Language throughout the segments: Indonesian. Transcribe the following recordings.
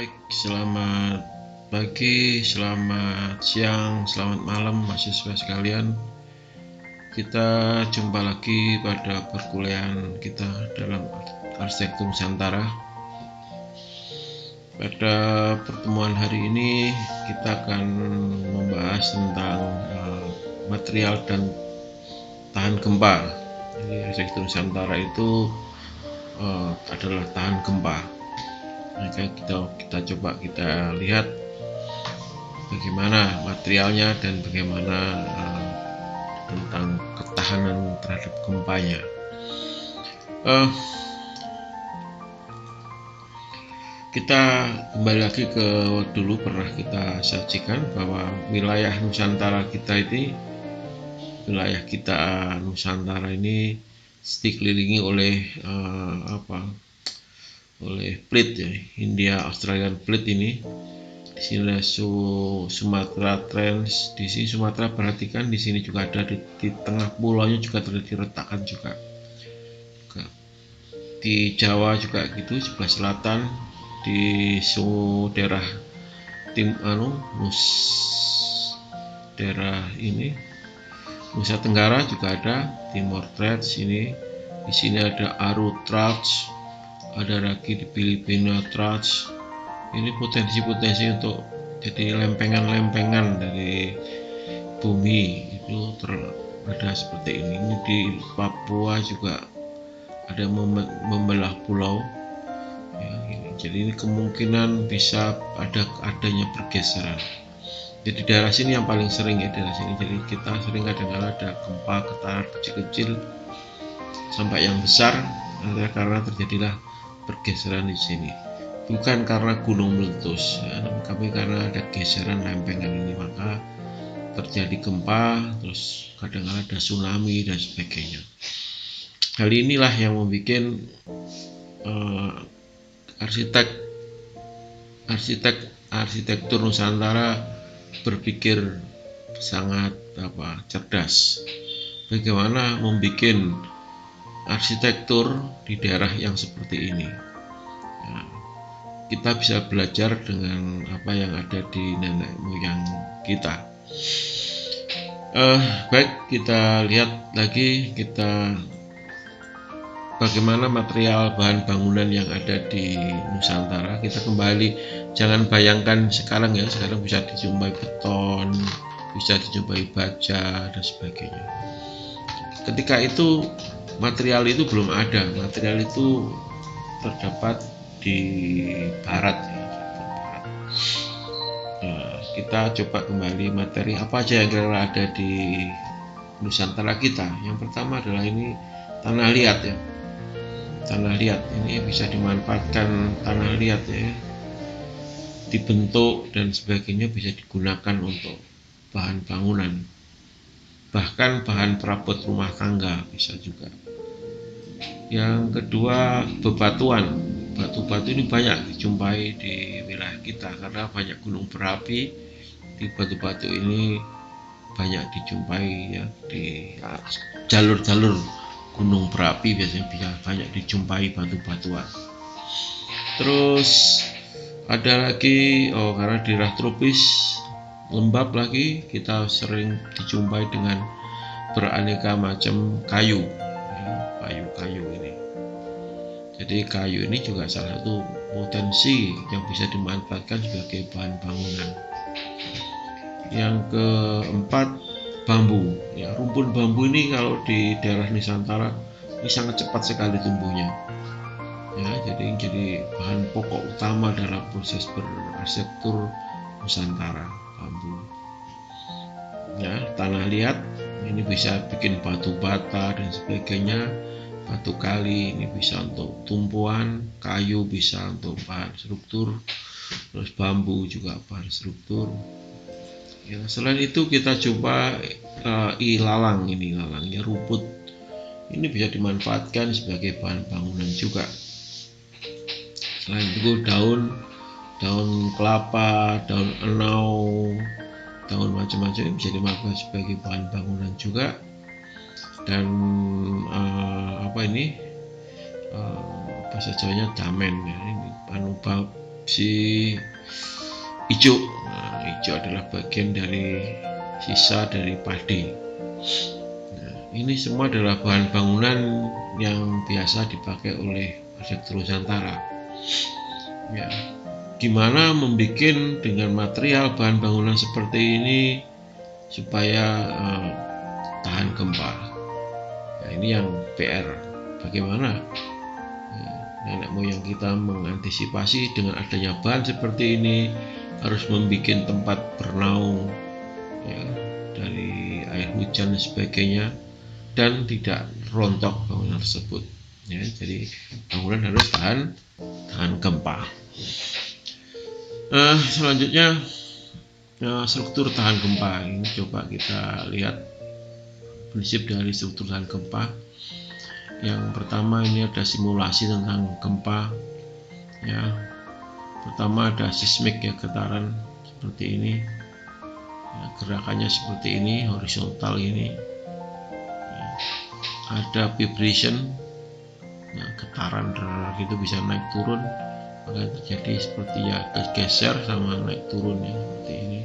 Baik, selamat pagi, selamat siang, selamat malam mahasiswa sekalian. Kita jumpa lagi pada perkuliahan kita dalam Arsitektur Nusantara. Pada pertemuan hari ini kita akan membahas tentang material dan tahan gempa. Jadi Arsitektur Nusantara itu adalah tahan gempa. Maka kita coba kita lihat bagaimana materialnya dan bagaimana tentang ketahanan terhadap gempanya. Kita kembali lagi ke dulu pernah kita sajikan bahwa wilayah Nusantara kita ini dikelilingi oleh oleh plate ya, India Australian plate ini. Di sini ada Sumatera Trench. Di sini Sumatera, perhatikan di sini juga ada di tengah pulaunya juga diletakkan juga. Di Jawa juga gitu, sebelah selatan di daerah daerah ini Nusa Tenggara juga ada Timor Trench ini. Di sini ada Aru Trench, ada lagi di Filipina Trench. Ini potensi-potensi untuk jadi lempengan-lempengan dari bumi itu ada seperti ini. Ini di Papua juga ada membelah pulau ya, jadi ini kemungkinan bisa adanya pergeseran. Jadi daerah sini yang paling sering ya, daerah sini. Jadi kita sering kadang-kadang ada gempa getaran kecil-kecil sampai yang besar, karena terjadilah pergeseran di sini. Bukan karena gunung meletus ya, tapi karena ada geseran lempengan ini, maka terjadi gempa, terus kadang-kadang ada tsunami dan sebagainya. Hal inilah yang membuat arsitektur Nusantara berpikir sangat cerdas. Bagaimana membuat arsitektur di daerah yang seperti ini. Nah, kita bisa belajar dengan apa yang ada di nenek moyang kita. Baik, kita lihat lagi bagaimana material bahan bangunan yang ada di Nusantara. Kita kembali, jangan bayangkan sekarang ya, sekarang bisa dijumpai beton, bisa dijumpai baja dan sebagainya. Ketika itu material itu belum ada, material itu terdapat di barat ya. Nah, kita coba kembali materi apa aja yang kira-kira ada di Nusantara kita. Yang pertama adalah ini tanah liat ya. Tanah liat ini bisa dimanfaatkan, tanah liat ya, dibentuk dan sebagainya bisa digunakan untuk bahan bangunan, bahkan bahan perabot rumah tangga bisa juga. Yang kedua, bebatuan. Batu-batu ini banyak dijumpai di wilayah kita karena banyak gunung berapi. Di batu-batu ini banyak dijumpai ya, di jalur-jalur gunung berapi biasanya bisa banyak dijumpai batu-batuan. Terus ada lagi karena daerah tropis lembab lagi, kita sering dijumpai dengan beraneka macam kayu ya, kayu ini. Jadi kayu ini juga salah satu potensi yang bisa dimanfaatkan sebagai bahan bangunan. Yang keempat, bambu ya. Rumpun bambu ini kalau di daerah Nusantara ini sangat cepat sekali tumbuhnya ya, jadi bahan pokok utama dalam proses berarsitektur Nusantara, bambu ya. Tanah liat ini bisa bikin batu bata dan sebagainya. Batu kali ini bisa untuk tumpuan, kayu bisa untuk bahan struktur, terus bambu juga bahan struktur ya. Selain itu kita coba ilalang, ini ilalangnya rumput, ini bisa dimanfaatkan sebagai bahan bangunan juga. Selain itu daun kelapa, daun enau, daun macam-macam bisa dimanfaatkan sebagai bahan bangunan juga. Dan bahasa Jawanya damen ya, ini si hijau. Nah, hijau adalah bagian dari sisa dari padi. Nah, ini semua adalah bahan bangunan yang biasa dipakai oleh arsitektur Nusantara. Ya, gimana membuat dengan material bahan bangunan seperti ini supaya tahan gempa. Nah, ini yang PR. Bagaimana nenek moyang kita mengantisipasi dengan adanya bahan seperti ini, harus membuat tempat bernaung ya, dari air hujan dan sebagainya, dan tidak rontok bangunan tersebut ya. Jadi bangunan harus tahan gempa. Selanjutnya struktur tahan gempa. Ini coba kita lihat prinsip dari struktur tahan gempa. Yang pertama ini ada simulasi tentang gempa ya. Pertama ada seismik ya, getaran seperti ini ya, gerakannya seperti ini, horizontal ini ya. Ada vibration ya, getaran gitu bisa naik turun, maka terjadi seperti ya geser sama naik turun ya, seperti ini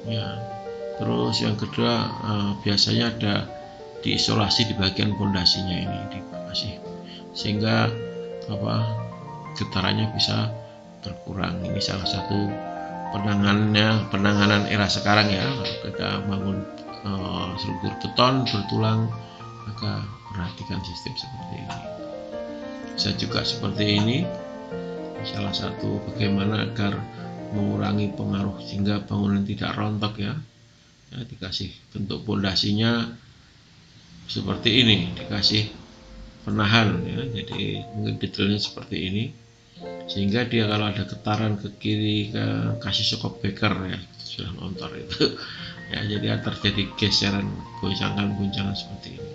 ya. Terus yang kedua biasanya ada diisolasi di bagian pondasinya ini dikasih, sehingga getarannya bisa berkurang. Ini salah satu penanganan era sekarang ya. Kita bangun struktur beton bertulang, maka perhatikan sistem seperti ini. Bisa juga seperti ini, salah satu bagaimana agar mengurangi pengaruh sehingga bangunan tidak rontok ya. Dikasih bentuk pondasinya seperti ini, dikasih penahan ya. Jadi mungkin detailnya seperti ini, sehingga dia kalau ada getaran ke kiri kasih shock breaker ya, sudah lontor itu ya. Jadi terjadi geseran, goncangan seperti ini.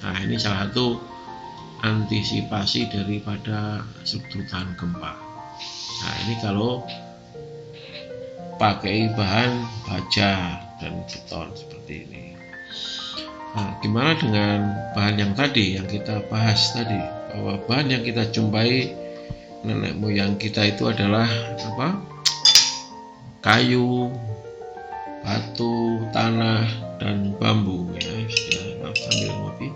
Nah, ini salah satu antisipasi daripada struktur tahan gempa. Nah, ini kalau pakai bahan baja dan beton seperti ini. Nah, gimana dengan bahan yang tadi yang kita bahas tadi, bahwa bahan yang kita jumpai nenek moyang kita itu adalah kayu, batu, tanah, dan bambu ya. Sambil ngopi.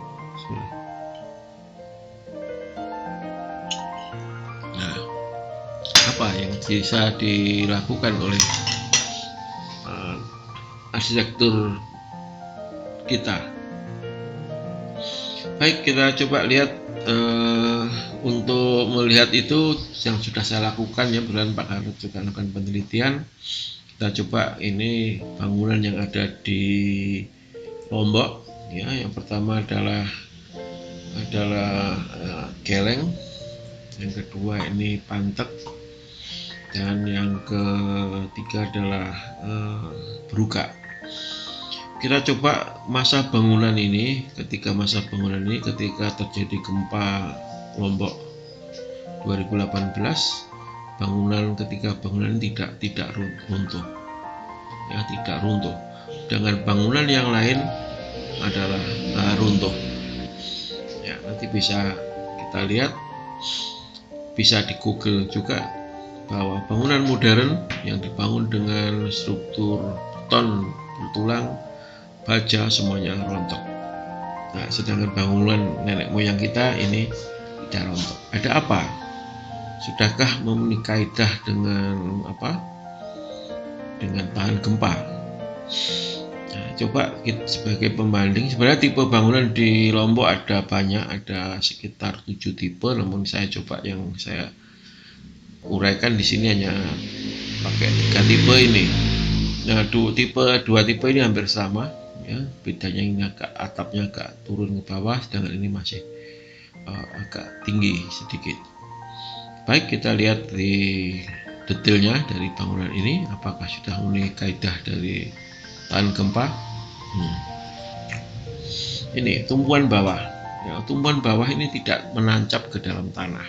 Nah, apa yang bisa dilakukan oleh arsitektur kita? Baik, kita coba lihat untuk melihat itu yang sudah saya lakukan ya, bulan Pak Harut juga lakukan penelitian. Kita coba ini bangunan yang ada di Lombok ya. Yang pertama adalah geleng, yang kedua ini pantek, dan yang ketiga adalah berugak. Kita coba masa bangunan ini, ketika terjadi gempa Lombok 2018, ketika bangunan tidak runtuh ya, tidak runtuh. Dengan bangunan yang lain adalah runtuh ya. Nanti bisa kita lihat, bisa di Google juga, bahwa bangunan modern yang dibangun dengan struktur beton bertulang, baja, semuanya rontok. Nah, sedangkan bangunan nenek moyang kita ini tidak rontok. Ada apa? Sudahkah memenuhi kaidah dengan tahan gempa? Nah, coba kita sebagai pembanding, sebenarnya tipe bangunan di Lombok ada banyak, ada sekitar 7 tipe, namun saya coba yang saya uraikan di sini hanya pakai 3 tipe ini. Nah, dua tipe ini hampir sama ya, bedanya ini atapnya agak turun ke bawah, sedangkan ini masih agak tinggi sedikit. Baik, kita lihat di detailnya dari bangunan ini, apakah sudah memenuhi kaidah dari tahan gempa. Ini tumpuan bawah ya, tumpuan bawah ini tidak menancap ke dalam tanah,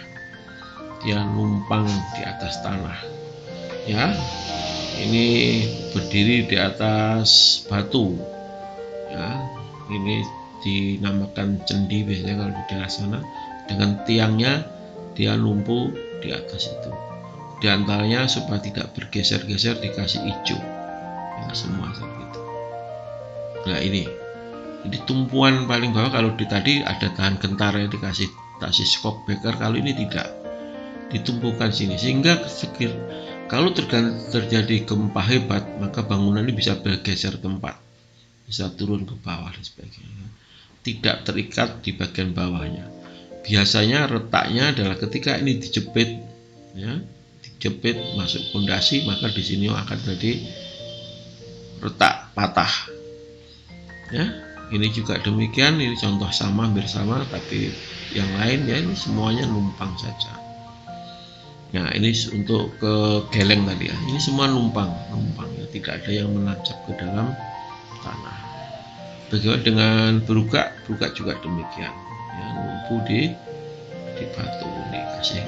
dia numpang di atas tanah ya. Ini berdiri di atas batu ya. Ini dinamakan cendi biasanya kalau di daerah sana, dengan tiangnya dia numpuk di atas itu. Di antaranya supaya tidak bergeser-geser dikasih hijau, ya, semua seperti itu. Nah ini tumpuan paling bawah. Kalau di tadi ada tahan gentar yang dikasih shock breaker, kalau ini tidak, ditumpukan sini, sehingga kalau terjadi gempa hebat maka bangunan ini bisa bergeser tempat, bisa turun ke bawah dan sebagainya, tidak terikat di bagian bawahnya. Biasanya retaknya adalah ketika ini dijepit, ya, dijepit masuk fondasi, maka di sini akan terjadi retak patah, ya. Ini juga demikian, ini contoh sama, hampir sama, tapi yang lain ya ini semuanya numpang saja. Nah ini untuk ke geleng tadi ya, ini semua numpang ya, tidak ada yang menancap ke dalam tanah. Bagaimana dengan berugak juga demikian, ya, numpu di batu, ini kasih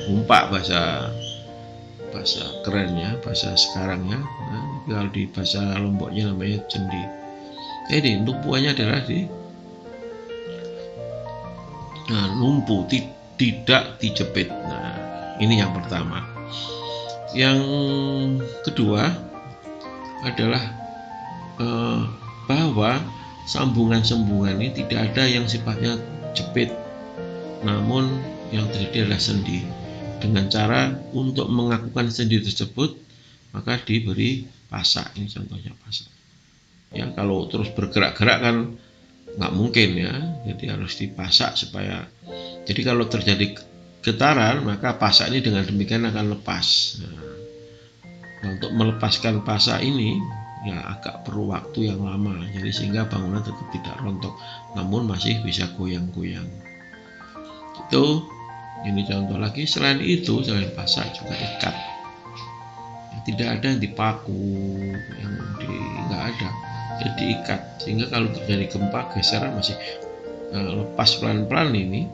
umpak bahasa kerennya, bahasa sekarangnya. Nah, kalau di bahasa Lomboknya namanya cendi. Jadi tumpuannya adalah numpu, tidak dijepit. Nah ini yang pertama. Yang kedua adalah bahwa sambungan-sambungan ini tidak ada yang sifatnya jepit, namun yang terjadi adalah sendi. Dengan cara untuk mengakukan sendi tersebut maka diberi pasak. Ini contohnya pasak. Ya, kalau terus bergerak-gerak kan nggak mungkin ya, jadi harus dipasak supaya, jadi kalau terjadi getaran maka pasak ini dengan demikian akan lepas. Nah, untuk melepaskan pasak ini ya agak perlu waktu yang lama, jadi sehingga bangunan tetap tidak rontok namun masih bisa goyang-goyang. Itu ini contoh lagi. Selain itu, selain pasak juga ikat ya, tidak ada yang dipaku, yang nggak ada, jadi ikat, sehingga kalau terjadi gempa geseran masih lepas pelan-pelan ini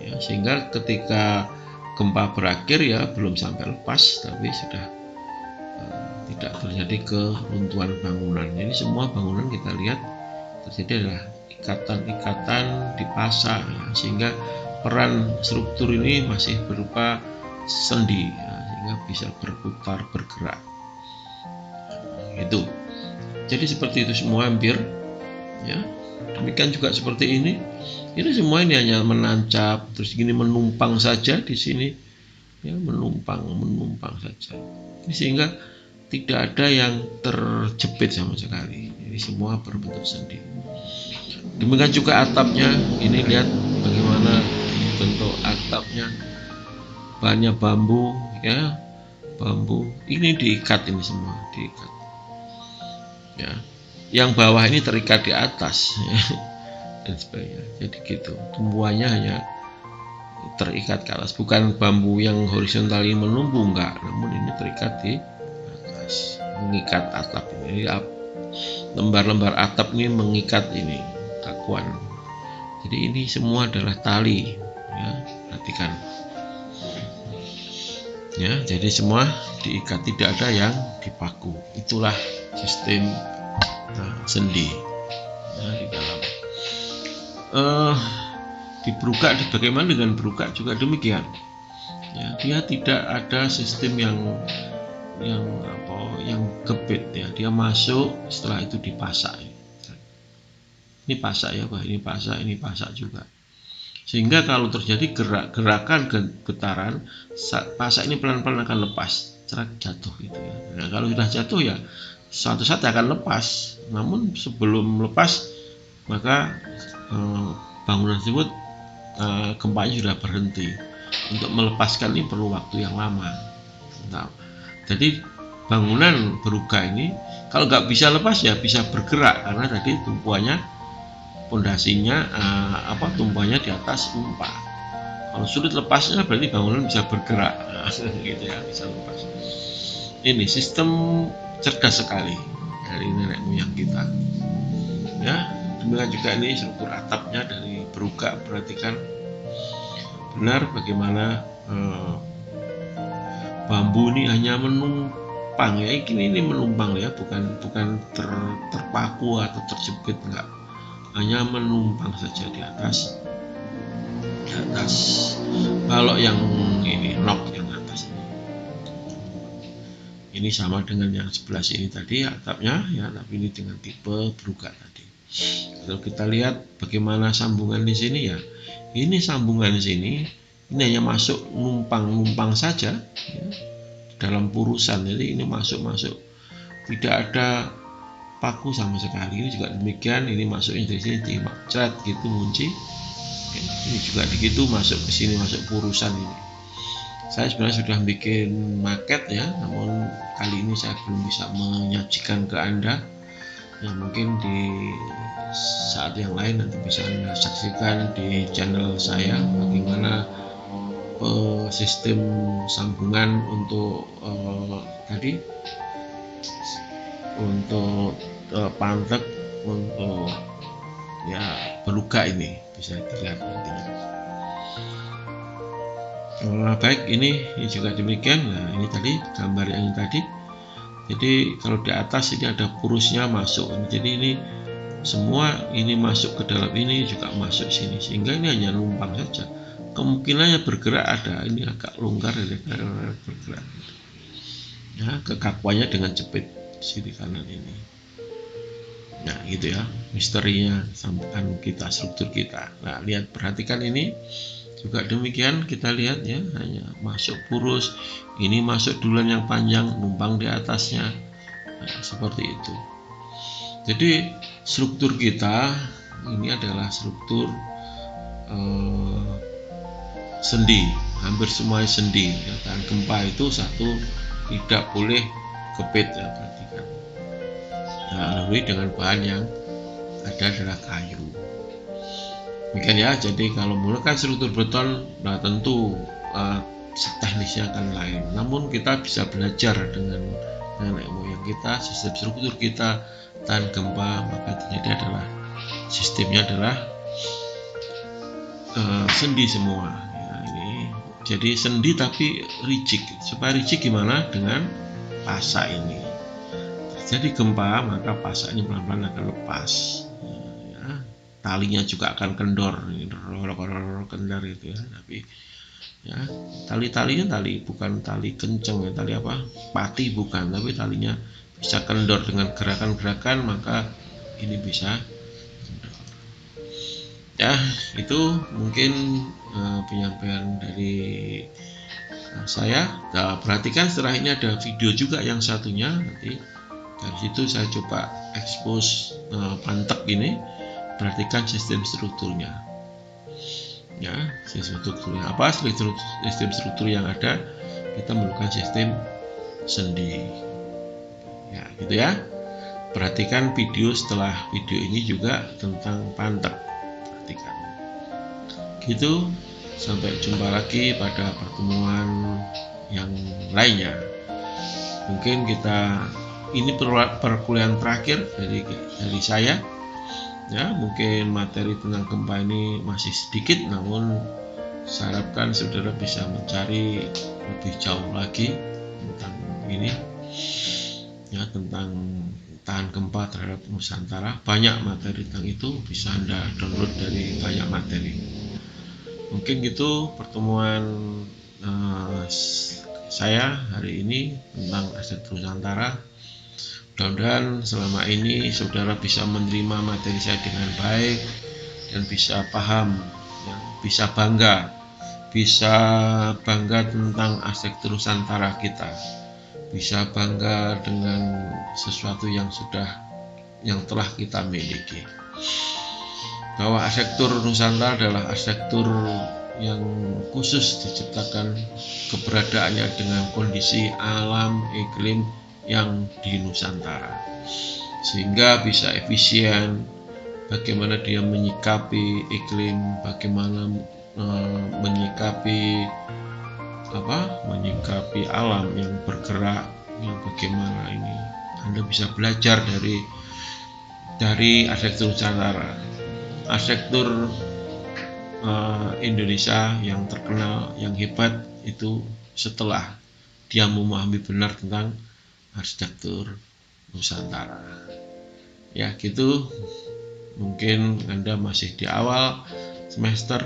ya, sehingga ketika gempa berakhir ya belum sampai lepas tapi sudah tidak terjadi keruntuhan bangunan. Jadi semua bangunan kita lihat terjadi adalah ikatan-ikatan dipasang ya, sehingga peran struktur ini masih berupa sendi ya, sehingga bisa berputar bergerak itu. Jadi seperti itu semua hampir ya. Demikian juga seperti ini semua ini hanya menancap terus gini, menumpang saja di sini ya, menumpang saja. Ini sehingga tidak ada yang terjepit sama sekali. Jadi semua berbentuk sendi. Demikian juga atapnya. Ini lihat bagaimana bentuk atapnya, bahannya bambu ya, bambu. Ini diikat, ini semua diikat. Ya, yang bawah ini terikat di atas ya, dan sebagainya. Jadi gitu, tumbuhannya hanya terikat ke atas, bukan bambu yang horizontal ini menumbuh, enggak, namun ini terikat di atas, mengikat atap ini. Lembar-lembar atap ini mengikat ini kakuan. Jadi ini semua adalah tali ya, perhatikan ya. Jadi semua diikat, tidak ada yang dipaku. Itulah sistem sendi ya, di dalam di berugak. Bagaimana dengan berugak juga demikian ya, dia tidak ada sistem yang gebet ya, dia masuk setelah itu dipasak. Ini pasak ya, ini pasak juga, sehingga kalau terjadi gerakan getaran, pasak ini pelan-pelan akan lepas, jatuh gitu ya. Nah, kalau sudah jatuh ya suatu saat akan lepas, namun sebelum lepas maka bangunan tersebut gempanya sudah berhenti. Untuk melepaskan ini perlu waktu yang lama. Nah, jadi bangunan berugak ini kalau nggak bisa lepas ya bisa bergerak, karena tadi tumpuannya, pondasinya tumpuannya di atas umpak. Kalau sulit lepasnya berarti bangunan bisa bergerak gitu ya, bisa lepas. Ini sistem cerdas sekali dari nenek moyang kita ya. Demikian juga ini struktur atapnya dari berugak. Perhatikan benar bagaimana bambu ini hanya menumpang ya, ini menumpang ya, bukan terpaku atau terjepit, enggak, hanya menumpang saja di atas. Kalau yang ini nok yang atas ini ini sama dengan yang sebelah sini tadi atapnya ya, tapi ini dengan tipe berugak tadi. Kalau kita lihat bagaimana sambungan di sini ya, ini sambungan di sini ini hanya masuk numpang saja ya, dalam purusan. Jadi ini masuk tidak ada paku sama sekali. Ini juga demikian, ini masuknya dari sini cret gitu kunci. Ini juga begitu, masuk ke sini, masuk purusan ini. Saya sebenarnya sudah bikin maket ya, namun kali ini saya belum bisa menyajikan ke Anda. Ya mungkin di saat yang lain nanti bisa Anda saksikan di channel saya bagaimana sistem sambungan untuk tadi untuk pantek untuk ya berugak ini bisa dilihat nantinya. Baik, ini juga demikian. Nah, ini tadi gambar yang tadi. Jadi kalau di atas ini ada purusnya masuk. Jadi ini semua ini masuk ke dalam ini juga masuk sini, sehingga ini hanya numpang saja. Kemungkinannya bergerak ada. Ini agak longgar bergerak. Nah, kekakuannya dengan jepit sini kanan ini. Nah, gitu ya misterinya sambungan kita, struktur kita. Nah, lihat, perhatikan ini. Juga demikian kita lihat ya, hanya masuk purus, ini masuk duluan yang panjang, numpang di atasnya, nah, seperti itu. Jadi struktur kita ini adalah struktur sendi, hampir semua sendi ya, dan gempa itu satu tidak boleh kepit ya, perhatikan. Nah, lalu dengan bahan yang ada adalah kayu. Demikian ya, jadi kalau menggunakan struktur beton, nah tentu teknisnya akan lain. Namun kita bisa belajar dengan nenek moyang kita, sistem struktur kita tahan gempa, maka terjadi adalah sistemnya adalah sendi semua. Ya, ini jadi sendi tapi rigid. Supaya rigid gimana? Dengan pasak ini. Terjadi gempa, maka pasak ini pelan-pelan akan lepas. Talinya juga akan kendor, kendor gitu ya. Tapi ya tali-talinya tali bukan tali kenceng ya, tali apa pati bukan, tapi talinya bisa kendor dengan gerakan-gerakan, maka ini bisa kendor. Ya itu mungkin penyampaian dari saya. Nah, perhatikan setelah ini ada video juga yang satunya, nanti dari situ saya coba expose pantek ini. Perhatikan sistem strukturnya ya, sistem strukturnya apa, sistem struktur yang ada, kita melakukan sistem sendi ya, gitu ya. Perhatikan video setelah video ini juga tentang pantek, perhatikan gitu. Sampai jumpa lagi pada pertemuan yang lainnya. Mungkin kita ini perkuliahan terakhir dari saya ya. Mungkin materi tentang gempa ini masih sedikit, namun saya harapkan saudara bisa mencari lebih jauh lagi tentang ini ya, tentang tahan gempa terhadap Nusantara. Banyak materi tentang itu, bisa Anda download dari banyak materi. Mungkin gitu pertemuan saya hari ini tentang arsitektur Nusantara. Mudah-mudahan selama ini saudara bisa menerima materi saya dengan baik dan bisa paham, ya, bisa bangga tentang arsitektur Nusantara kita, bisa bangga dengan sesuatu yang telah kita miliki. Bahwa arsitektur Nusantara adalah arsitektur yang khusus diciptakan keberadaannya dengan kondisi alam iklim yang di Nusantara, sehingga bisa efisien bagaimana dia menyikapi iklim, bagaimana menyikapi alam yang bergerak, yang bagaimana ini Anda bisa belajar dari arsitektur Nusantara. Arsitektur Indonesia yang terkenal, yang hebat itu setelah dia memahami benar tentang arsitektur Nusantara. Ya gitu, mungkin Anda masih di awal semester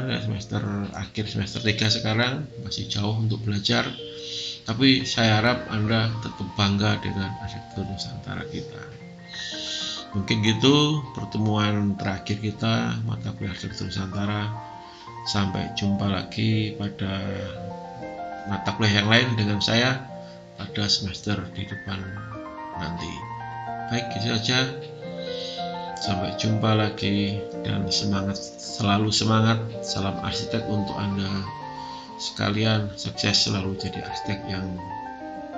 akhir semester 3 sekarang, masih jauh untuk belajar. Tapi saya harap Anda tetap bangga dengan arsitektur Nusantara kita. Mungkin gitu pertemuan terakhir kita mata kuliah arsitektur Nusantara. Sampai jumpa lagi pada mata kuliah yang lain dengan saya pada semester di depan nanti. Baik, itu saja. Sampai jumpa lagi dan selalu semangat. Salam arsitek untuk Anda sekalian, sukses selalu jadi arsitek yang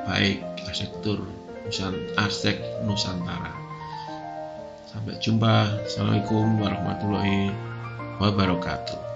baik, arsitek Nusantara. Sampai jumpa. Assalamualaikum warahmatullahi wabarakatuh.